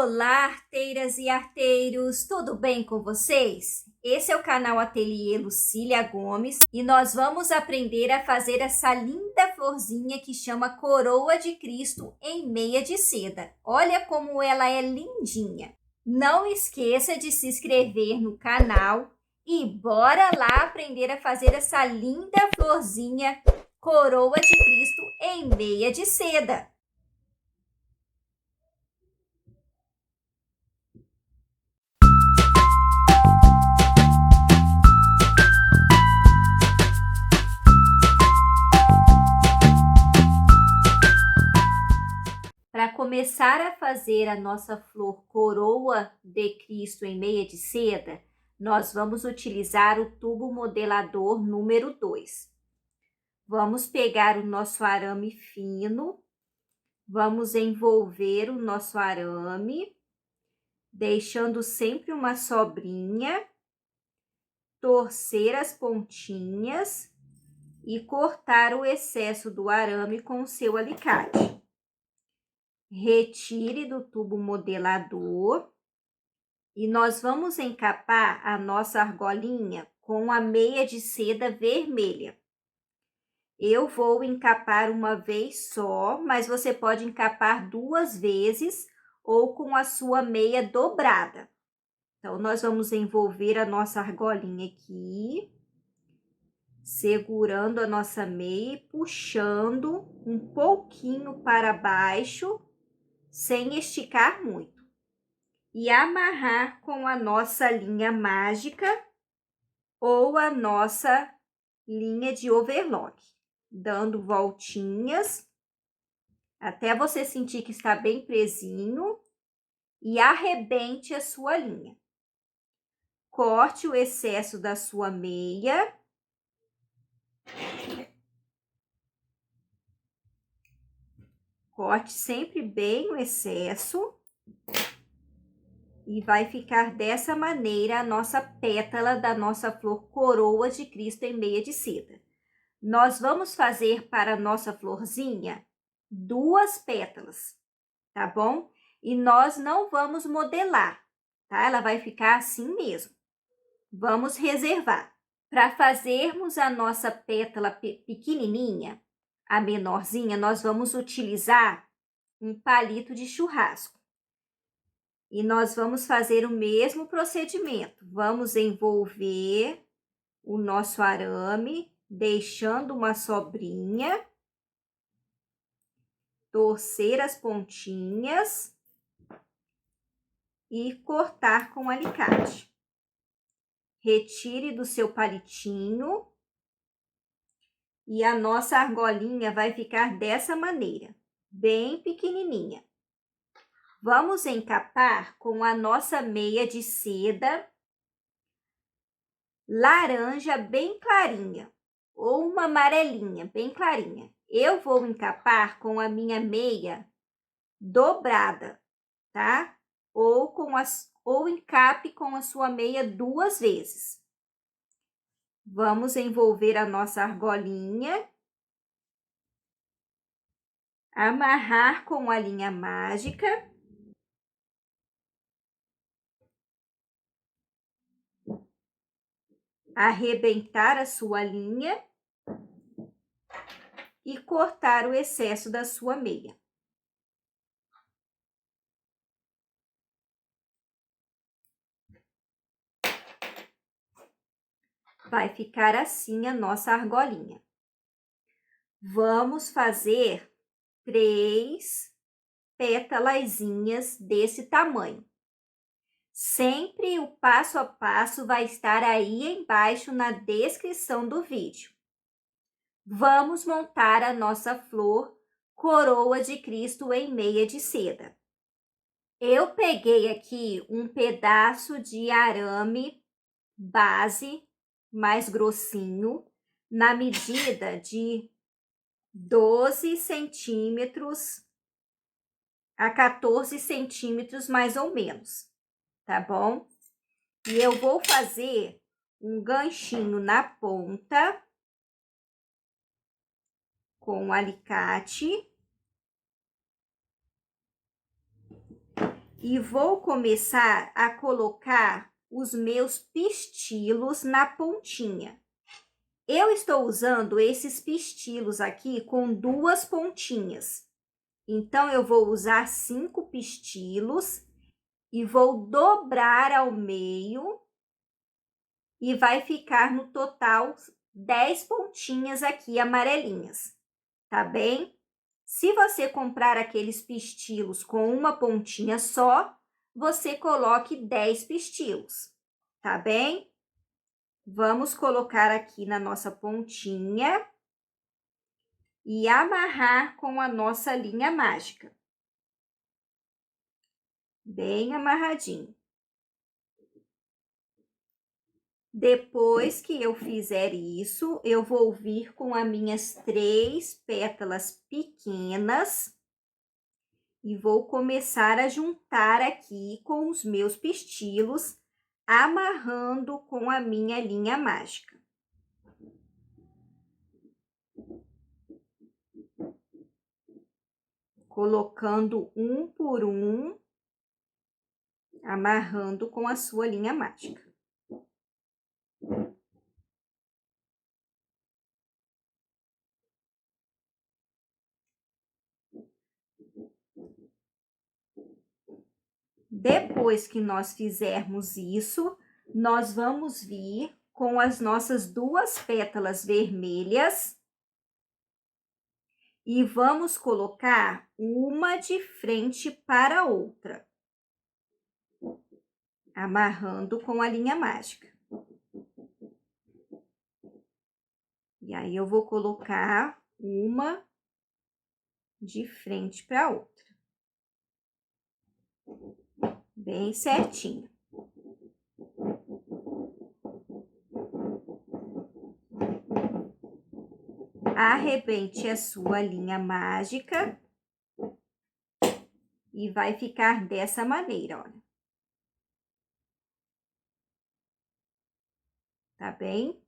Olá, arteiras e arteiros, tudo bem com vocês? Esse é o canal Ateliê Lucília Gomes e nós vamos aprender a fazer essa linda florzinha que chama Coroa de Cristo em meia de seda. Olha como ela é lindinha! Não esqueça de se inscrever no canal e bora lá aprender a fazer essa linda florzinha Coroa de Cristo em meia de seda. Para começar a fazer a nossa flor Coroa de Cristo em meia de seda, nós vamos utilizar o tubo modelador número 2. Vamos pegar o nosso arame fino, vamos envolver o nosso arame, deixando sempre uma sobrinha, torcer as pontinhas e cortar o excesso do arame com o seu alicate. Retire do tubo modelador e nós vamos encapar a nossa argolinha com a meia de seda vermelha. Eu vou encapar uma vez só, mas você pode encapar 2 vezes ou com a sua meia dobrada. Então, nós vamos envolver a nossa argolinha aqui, segurando a nossa meia e puxando um pouquinho para baixo, sem esticar muito, e amarrar com a nossa linha mágica ou a nossa linha de overlock, dando voltinhas até você sentir que está bem presinho e arrebente a sua linha. Corte o excesso da sua meia. Corte sempre bem o excesso. E vai ficar dessa maneira a nossa pétala da nossa flor Coroa de Cristo em meia de seda. Nós vamos fazer para a nossa florzinha 2 pétalas, tá bom? E nós não vamos modelar, tá? Ela vai ficar assim mesmo. Vamos reservar. Para fazermos a nossa pétala pequenininha, a menorzinha, nós vamos utilizar um palito de churrasco. E nós vamos fazer o mesmo procedimento. Vamos envolver o nosso arame, deixando uma sobrinha, torcer as pontinhas e cortar com alicate. Retire do seu palitinho e a nossa argolinha vai ficar dessa maneira, bem pequenininha. Vamos encapar com a nossa meia de seda laranja bem clarinha ou uma amarelinha bem clarinha. Eu vou encapar com a minha meia dobrada, tá? Ou encape com a sua meia 2 vezes. Vamos envolver a nossa argolinha, amarrar com a linha mágica. Arrebentar a sua linha e cortar o excesso da sua meia. Vai ficar assim a nossa argolinha. Vamos fazer 3 pétalazinhas desse tamanho. Sempre o passo a passo vai estar aí embaixo na descrição do vídeo. Vamos montar a nossa flor Coroa de Cristo em meia de seda. Eu peguei aqui um pedaço de arame base mais grossinho, na medida de 12 centímetros a 14 centímetros mais ou menos, tá bom? E eu vou fazer um ganchinho na ponta com o alicate. e vou começar a colocar os meus pistilos na pontinha. Eu estou usando esses pistilos aqui com 2 pontinhas. Então, eu vou usar 5 pistilos e vou dobrar ao meio e vai ficar no total 10 pontinhas aqui amarelinhas, tá bem? Se você comprar aqueles pistilos com uma pontinha só, você coloque 10 pistilos, tá bem? Vamos colocar aqui na nossa pontinha e amarrar com a nossa linha mágica. Bem amarradinho. Depois que eu fizer isso, eu vou vir com as minhas 3 pétalas pequenas e vou começar a juntar aqui com os meus pistilos, amarrando com a minha linha mágica. Colocando um por um, amarrando com a sua linha mágica. Depois que nós fizermos isso, nós vamos vir com as nossas 2 pétalas vermelhas e vamos colocar uma de frente para a outra, amarrando com a linha mágica. E aí, eu vou colocar uma de frente para a outra. Bem certinho. Arrebente a sua linha mágica e vai ficar dessa maneira, olha. Tá bem?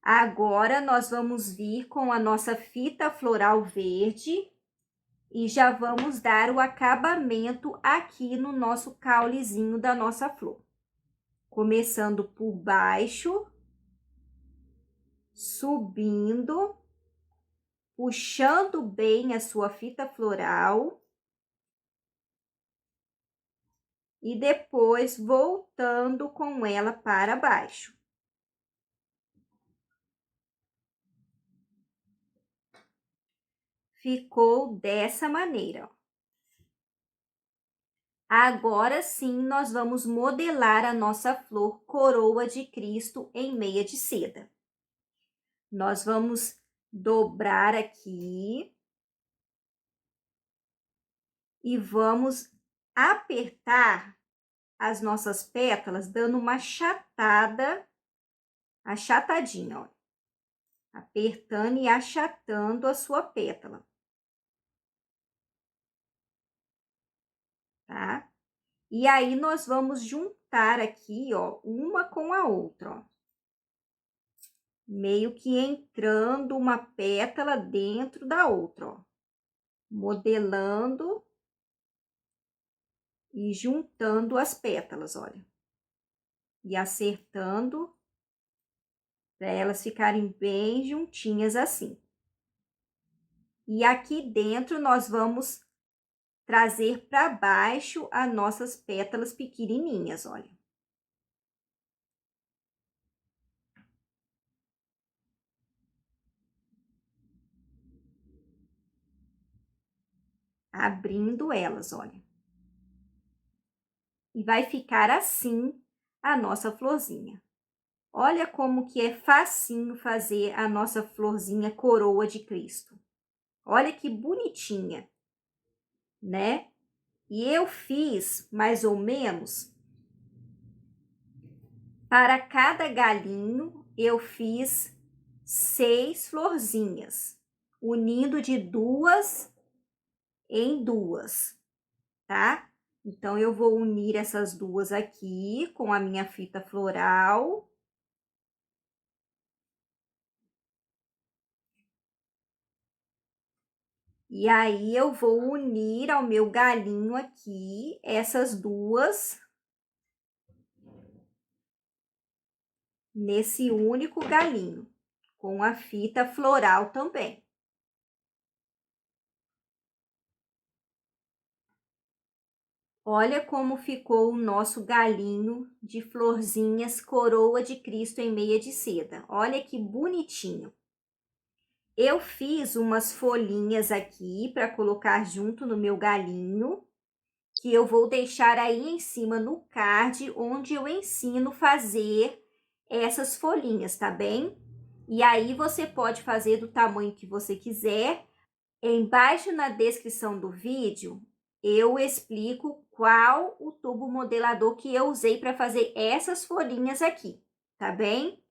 Agora, nós vamos vir com a nossa fita floral verde e já vamos dar o acabamento aqui no nosso caulezinho da nossa flor. Começando por baixo, subindo, puxando bem a sua fita floral e depois voltando com ela para baixo. Ficou dessa maneira, ó. Agora sim, nós vamos modelar a nossa flor coroa de Cristo em meia de seda. Nós vamos dobrar aqui e vamos apertar as nossas pétalas, dando uma achatadinha, ó. Apertando e achatando a sua pétala. Tá? E aí, nós vamos juntar aqui, ó, uma com a outra, ó. Meio que entrando uma pétala dentro da outra, ó. Modelando e juntando as pétalas, olha. E acertando para elas ficarem bem juntinhas assim. E aqui dentro nós vamos trazer para baixo as nossas pétalas pequenininhas, olha. Abrindo elas, olha. E vai ficar assim a nossa florzinha. Olha como que é facinho fazer a nossa florzinha coroa de Cristo. Olha que bonitinha, né? E eu fiz mais ou menos, para cada galinho, eu fiz 6 florzinhas, unindo de 2 em 2, tá? Então, eu vou unir essas 2 aqui com a minha fita floral. E aí, eu vou unir ao meu galinho aqui essas duas nesse único galinho, com a fita floral também. Olha como ficou o nosso galinho de florzinhas coroa de Cristo em meia de seda. Olha que bonitinho. Eu fiz umas folhinhas aqui para colocar junto no meu galinho, que eu vou deixar aí em cima no card, onde eu ensino fazer essas folhinhas, tá bem? E aí você pode fazer do tamanho que você quiser. Embaixo na descrição do vídeo, eu explico qual o tubo modelador que eu usei para fazer essas folhinhas aqui, tá bem?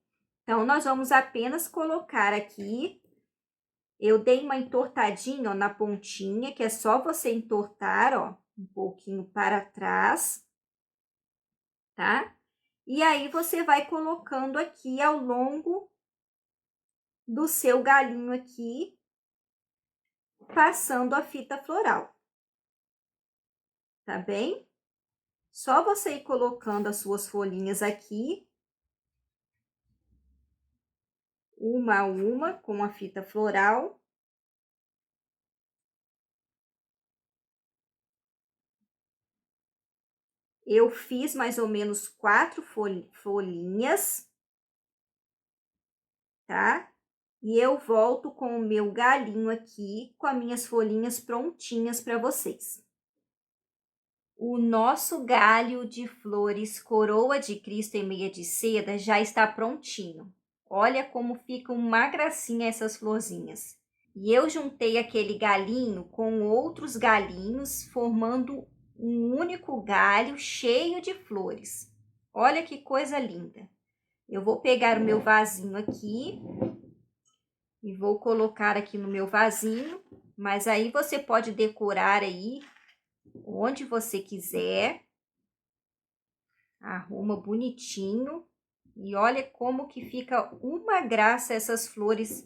Então, nós vamos apenas colocar aqui. Eu dei uma entortadinha, ó, na pontinha, que é só você entortar, ó, um pouquinho para trás, tá? E aí, você vai colocando aqui ao longo do seu galinho aqui, passando a fita floral, tá bem? Só você ir colocando as suas folhinhas aqui, uma a uma, com a fita floral. Eu fiz mais ou menos 4 folhinhas, tá? E eu volto com o meu galinho aqui, com as minhas folhinhas prontinhas para vocês. O nosso galho de flores coroa de Cristo em meia de seda já está prontinho. Olha como fica uma gracinha essas florzinhas. E eu juntei aquele galinho com outros galinhos, formando um único galho cheio de flores. Olha que coisa linda. Eu vou pegar o meu vasinho aqui e vou colocar aqui no meu vasinho, mas aí você pode decorar aí onde você quiser. Arruma bonitinho e olha como que fica uma graça essas flores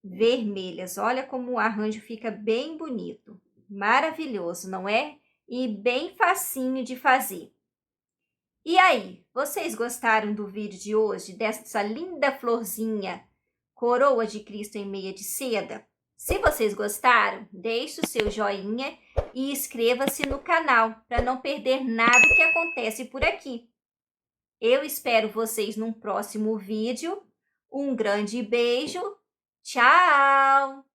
vermelhas. Olha como o arranjo fica bem bonito. Maravilhoso, não é? E bem facinho de fazer. E aí, vocês gostaram do vídeo de hoje, dessa linda florzinha coroa de Cristo em meia de seda? Se vocês gostaram, deixe o seu joinha e inscreva-se no canal para não perder nada que acontece por aqui. Eu espero vocês num próximo vídeo. Um grande beijo. Tchau!